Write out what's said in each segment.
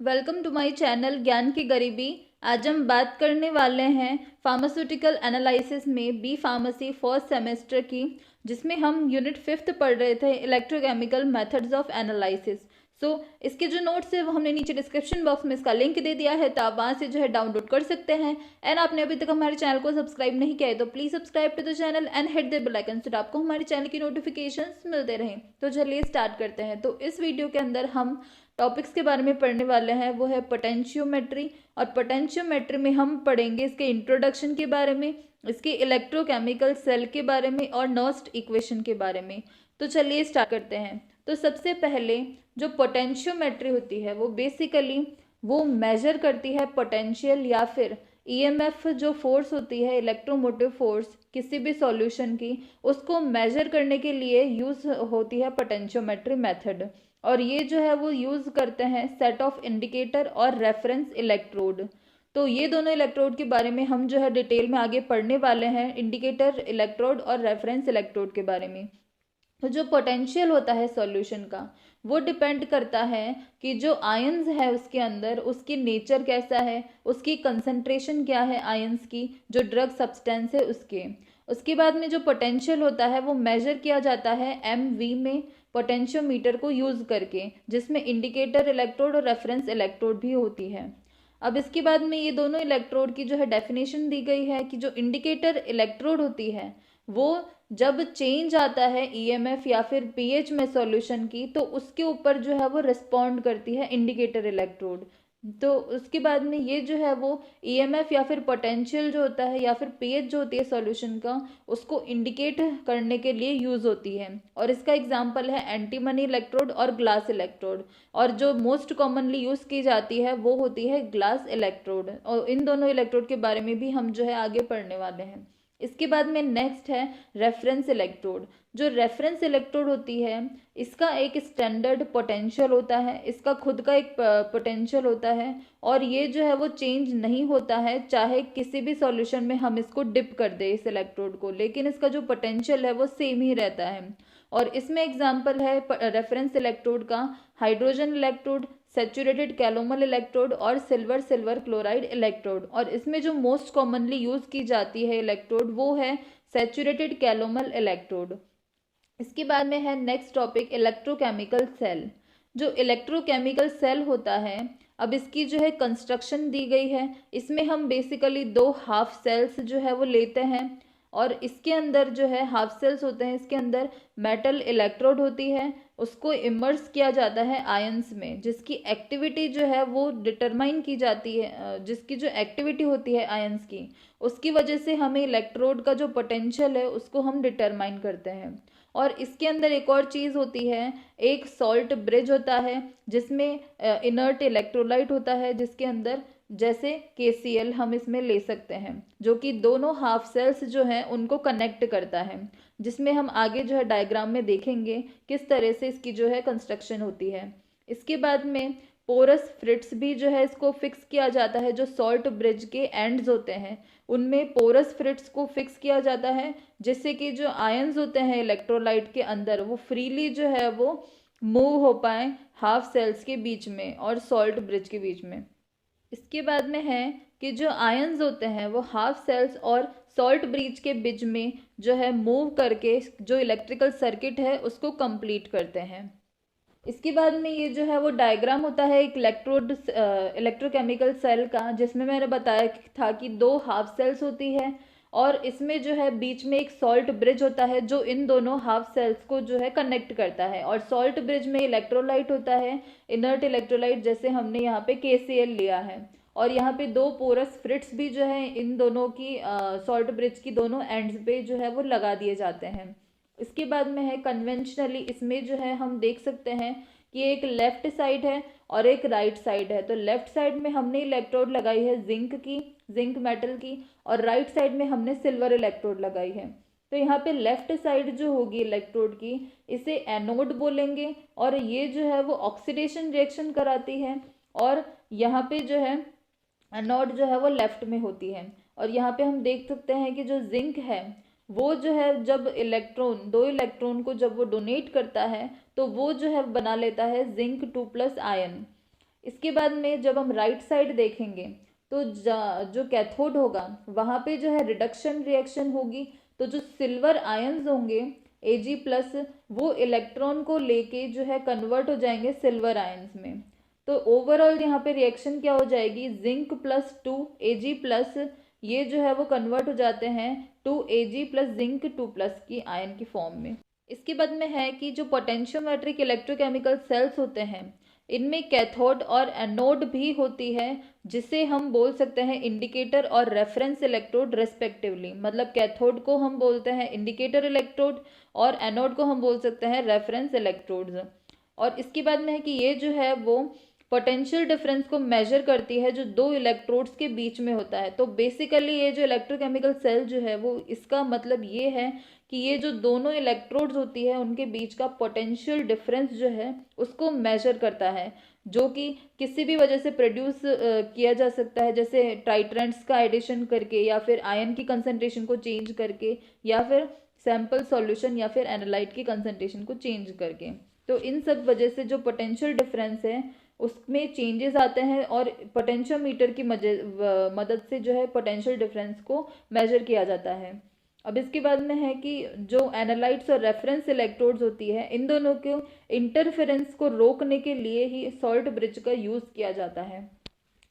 Welcome to my channel ज्ञान की गरीबी। आज हम बात करने वाले हैं फार्मास्यूटिकल एनालिसिस में बी फार्मेसी फर्स्ट सेमेस्टर की, जिसमें हम यूनिट 5th पढ़ रहे थे इलेक्ट्रोकेमिकल मेथड्स ऑफ एनालिसिस। इसके जो नोट्स है वो हमने नीचे डिस्क्रिप्शन बॉक्स में इसका लिंक दे दिया है, तो आप वहाँ से जो है डाउनलोड कर सकते हैं। एंड आपने अभी तक हमारे चैनल को सब्सक्राइब नहीं किया है तो please subscribe to the channel and hit the bell icon so आपको हमारे चैनल की नोटिफिकेशंस मिलते रहें। तो चलिए स्टार्ट करते हैं। तो इस वीडियो के अंदर हम टॉपिक्स के बारे में पढ़ने वाले हैं, वो है पोटेंशियोमेट्री। और पोटेंशियोमेट्री में हम पढ़ेंगे इसके इंट्रोडक्शन के बारे में, इसके इलेक्ट्रोकेमिकल सेल के बारे में और नर्स्ट इक्वेशन के बारे में। तो चलिए स्टार्ट करते हैं। तो सबसे पहले जो पोटेंशियोमेट्री होती है वो बेसिकली वो मेजर करती है पोटेंशियल या फिर ईएमएफ, जो फोर्स होती है इलेक्ट्रोमोटिव फोर्स किसी भी सॉल्यूशन की, उसको मेजर करने के लिए यूज होती है पोटेंशियोमेट्री मेथड। और ये जो है वो यूज करते हैं सेट ऑफ इंडिकेटर और रेफरेंस इलेक्ट्रोड। तो ये दोनों इलेक्ट्रोड के बारे में हम जो है डिटेल में आगे पढ़ने वाले हैं, इंडिकेटर इलेक्ट्रोड और रेफरेंस इलेक्ट्रोड के बारे में। तो जो पोटेंशियल होता है सॉल्यूशन का वो डिपेंड करता है कि जो आयंस है उसके अंदर उसकी नेचर कैसा है, उसकी कंसंट्रेशन क्या है आयंस की, जो ड्रग सब्सटेंस है उसके। उसके बाद में जो पोटेंशियल होता है वो मेजर किया जाता है MV में पोटेंशियोमीटर को यूज करके, जिसमें इंडिकेटर इलेक्ट्रोड और रेफरेंस इलेक्ट्रोड भी होती है। अब इसके बाद में ये दोनों इलेक्ट्रोड की जो है डेफिनेशन दी गई है कि जो इंडिकेटर इलेक्ट्रोड होती है वो जब चेंज आता है ईएमएफ या फिर पीएच में सॉल्यूशन की, तो उसके ऊपर जो है वो रिस्पॉन्ड करती है इंडिकेटर इलेक्ट्रोड। तो उसके बाद में ये जो है वो ईएमएफ या फिर पोटेंशियल जो होता है या फिर पीएच जो होती है सॉल्यूशन का, उसको इंडिकेट करने के लिए यूज होती है। और इसका एग्जांपल है एंटीमनी इलेक्ट्रोड और ग्लास इलेक्ट्रोड। और जो मोस्ट कॉमनली यूज की जाती है वो होती है ग्लास इलेक्ट्रोड। और इन दोनों इलेक्ट्रोड के बारे में भी हम जो है आगे पढ़ने वाले हैं। इसके बाद में नेक्स्ट है रेफरेंस इलेक्ट्रोड। जो रेफरेंस इलेक्ट्रोड होती है इसका एक स्टैंडर्ड पोटेंशियल होता है, इसका खुद का एक पोटेंशियल होता है। और ये जो है वो चेंज नहीं होता है चाहे किसी भी सॉल्यूशन में हम इसको डिप कर दे इस इलेक्ट्रोड को, लेकिन इसका जो पोटेंशियल है वो सेम ही रहता है। और इसमें एग्जांपल है रेफरेंस इलेक्ट्रोड का hydrogen electrode, saturated calomel electrode और सिल्वर सिल्वर क्लोराइड इलेक्ट्रोड। और इसमें जो मोस्ट कॉमनली यूज की जाती है इलेक्ट्रोड वो है सेचुरेटेड कैलोमल इलेक्ट्रोड। इसके बाद में है नेक्स्ट टॉपिक इलेक्ट्रोकेमिकल सेल। जो इलेक्ट्रोकेमिकल सेल होता है, अब इसकी जो है कंस्ट्रक्शन दी गई है। इसमें हम बेसिकली दो हाफ सेल्स जो है वो लेते हैं, और इसके अंदर जो है हाफ सेल्स होते हैं, इसके अंदर मेटल इलेक्ट्रोड होती है, उसको इमर्स किया जाता है आयंस में, जिसकी एक्टिविटी जो है वो डिटरमाइन की जाती है। जिसकी जो एक्टिविटी होती है आयंस की, उसकी वजह से हमें इलेक्ट्रोड का जो पोटेंशियल है उसको हम डिटरमाइन करते हैं। और इसके अंदर एक और चीज़ होती है, एक सॉल्ट ब्रिज होता है जिसमें इनर्ट इलेक्ट्रोलाइट होता है, जिसके अंदर जैसे KCl हम इसमें ले सकते हैं, जो कि दोनों हाफ सेल्स जो हैं उनको कनेक्ट करता है, जिसमें हम आगे जो है डायग्राम में देखेंगे किस तरह से इसकी जो है कंस्ट्रक्शन होती है। इसके बाद में पोरस फ्रिट्स भी जो है इसको फिक्स किया जाता है। जो सॉल्ट ब्रिज के एंड्स होते हैं उनमें पोरस फ्रिट्स को फिक्स किया जाता है, जिससे कि जो आयंस होते हैं इलेक्ट्रोलाइट के अंदर वो फ्रीली जो है वो मूव हो पाए हाफ सेल्स के बीच में और सॉल्ट ब्रिज के बीच में। इसके बाद में है कि जो आयंस होते हैं वो हाफ सेल्स और सॉल्ट ब्रिज के बीच में जो है मूव करके जो इलेक्ट्रिकल सर्किट है उसको कंप्लीट करते हैं। इसके बाद में ये जो है वो डायग्राम होता है एक इलेक्ट्रोकेमिकल सेल का, जिसमें मैंने बताया था कि दो हाफ सेल्स होती है और इसमें जो है बीच में एक सॉल्ट ब्रिज होता है जो इन दोनों हाफ सेल्स को जो है कनेक्ट करता है। और सॉल्ट ब्रिज में इलेक्ट्रोलाइट होता है, इनर्ट इलेक्ट्रोलाइट, जैसे हमने यहाँ पे KCl लिया है। और यहाँ पे दो पोरस फ्रिट्स भी जो है इन दोनों की सॉल्ट ब्रिज की दोनों एंड्स पे जो है वो लगा दिए जाते हैं। इसके बाद में है कन्वेंशनली, इसमें जो है हम देख सकते हैं कि एक लेफ्ट साइड है और एक राइट साइड है। तो लेफ्ट साइड में हमने इलेक्ट्रोड लगाई है जिंक मेटल की, और राइट साइड में हमने सिल्वर इलेक्ट्रोड लगाई है। तो यहाँ पे लेफ्ट साइड जो होगी इलेक्ट्रोड की, इसे एनोड बोलेंगे, और ये जो है वो ऑक्सीडेशन रिएक्शन कराती है। और यहाँ पे जो है एनोड जो है वो लेफ्ट में होती है। और यहाँ पे हम देख सकते हैं कि जो जिंक है वो जो है जब दो इलेक्ट्रॉन को जब वो डोनेट करता है तो वो जो है बना लेता है जिंक 2+ आयन। इसके बाद में जब हम राइट साइड देखेंगे तो जो कैथोड होगा वहाँ पे जो है रिडक्शन रिएक्शन होगी, तो जो सिल्वर आयंस होंगे Ag+, वो इलेक्ट्रॉन को लेके जो है कन्वर्ट हो जाएंगे सिल्वर आयंस में। तो ओवरऑल यहाँ पे रिएक्शन क्या हो जाएगी, जिंक +2 Ag+, ये जो है वो कन्वर्ट हो जाते हैं 2Ag+ जिंक 2+ की आयन की फॉर्म में। इसके बाद में है कि जो पोटेंशियोमेट्रिक इलेक्ट्रोकेमिकल सेल्स होते हैं इनमें कैथोड और एनोड भी होती है, जिसे हम बोल सकते हैं इंडिकेटर और रेफरेंस इलेक्ट्रोड रेस्पेक्टिवली। मतलब कैथोड को हम बोलते हैं इंडिकेटर इलेक्ट्रोड और एनोड को हम बोल सकते हैं रेफरेंस इलेक्ट्रोड्स। और इसके बाद में है कि ये जो है वो पोटेंशियल डिफरेंस को मेजर करती है जो दो इलेक्ट्रोड्स के बीच में होता है। तो बेसिकली ये जो इलेक्ट्रोकेमिकल सेल जो है वो इसका मतलब ये है कि ये जो दोनों इलेक्ट्रोड्स होती है उनके बीच का पोटेंशियल डिफरेंस जो है उसको मेजर करता है, जो कि किसी भी वजह से प्रोड्यूस किया जा सकता है, जैसे ट्राइट्रेंट्स का एडिशन करके या फिर आयन की कंसंट्रेशन को चेंज करके या फिर सैंपल सॉल्यूशन या फिर एनालाइट की कंसंट्रेशन को चेंज करके। तो इन सब वजह से जो पोटेंशियल डिफरेंस है उसमें चेंजेस आते हैं और पोटेंशियोमीटर की मदद से जो है पोटेंशियल डिफरेंस को मेजर किया जाता है। अब इसके बाद में है कि जो एनालाइट्स और रेफरेंस इलेक्ट्रोड्स होती है इन दोनों के इंटरफेरेंस को रोकने के लिए ही सॉल्ट ब्रिज का यूज़ किया जाता है।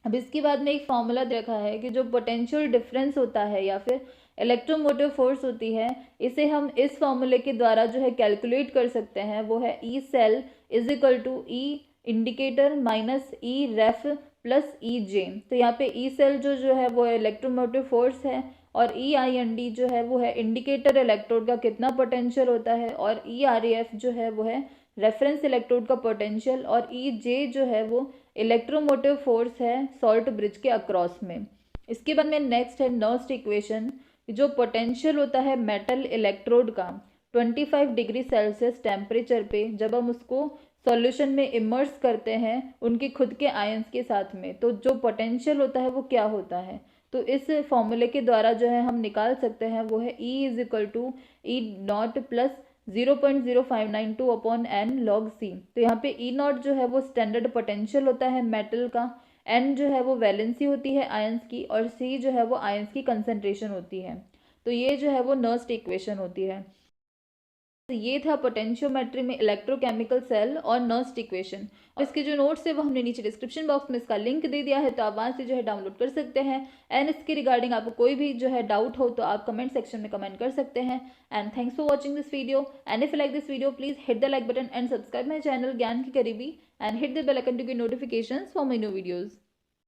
अब इसके बाद में एक फॉर्मूला देखा है कि जो पोटेंशियल डिफरेंस होता है या फिर इलेक्ट्रोमोटिव फोर्स होती है, इसे हम इस फॉर्मूले के द्वारा जो है कैलकुलेट कर सकते हैं। वो है E cell is equal to E indicator minus E ref plus E J. तो यहाँ पे ई सेल जो है वो इलेक्ट्रोमोटिव फोर्स है और ई आई एन डी जो है वो है इंडिकेटर इलेक्ट्रोड का कितना पोटेंशियल होता है, और ई आर एफ जो है वो है रेफरेंस इलेक्ट्रोड का पोटेंशियल, और ई जे जो है वो इलेक्ट्रोमोटिव फोर्स है सॉल्ट ब्रिज के अक्रॉस में। इसके बाद में नेक्स्ट है नर्स्ट इक्वेशन। जो पोटेंशियल होता है मेटल इलेक्ट्रोड का 25 डिग्री सेल्सियस टेम्परेचर पे जब हम उसको सॉल्यूशन में इमर्स करते हैं उनके खुद के आयंस के साथ में, तो जो पोटेंशियल होता है वो क्या होता है, तो इस फॉर्मूले के द्वारा जो है हम निकाल सकते हैं। वो है E is equal to E naught plus 0.0592 upon N log C. तो यहाँ पे ई नॉट जो है वो स्टैंडर्ड पोटेंशियल होता है मेटल का, एन जो है वो वैलेंसी होती है आयंस की, और सी जो है वो आयंस की कंसंट्रेशन होती है। तो ये जो है वो नर्स्ट इक्वेशन होती है। तो ये था पोटेंशियोमेट्री में इलेक्ट्रोकेमिकल सेल और नर्स्ट इक्वेशन। और इसके जो नोट्स है वो हमने नीचे डिस्क्रिप्शन बॉक्स में इसका लिंक दे दिया है, तो आप वहाँ से जो है डाउनलोड कर सकते हैं। एंड इसके रिगार्डिंग आपको कोई भी जो है डाउट हो तो आप कमेंट सेक्शन में कमेंट कर सकते हैं। And thanks for watching this video, and if you like this video please hit the like button and subscribe my channel ज्ञान की करीबी, and hit the bell icon to get notifications for my new videos.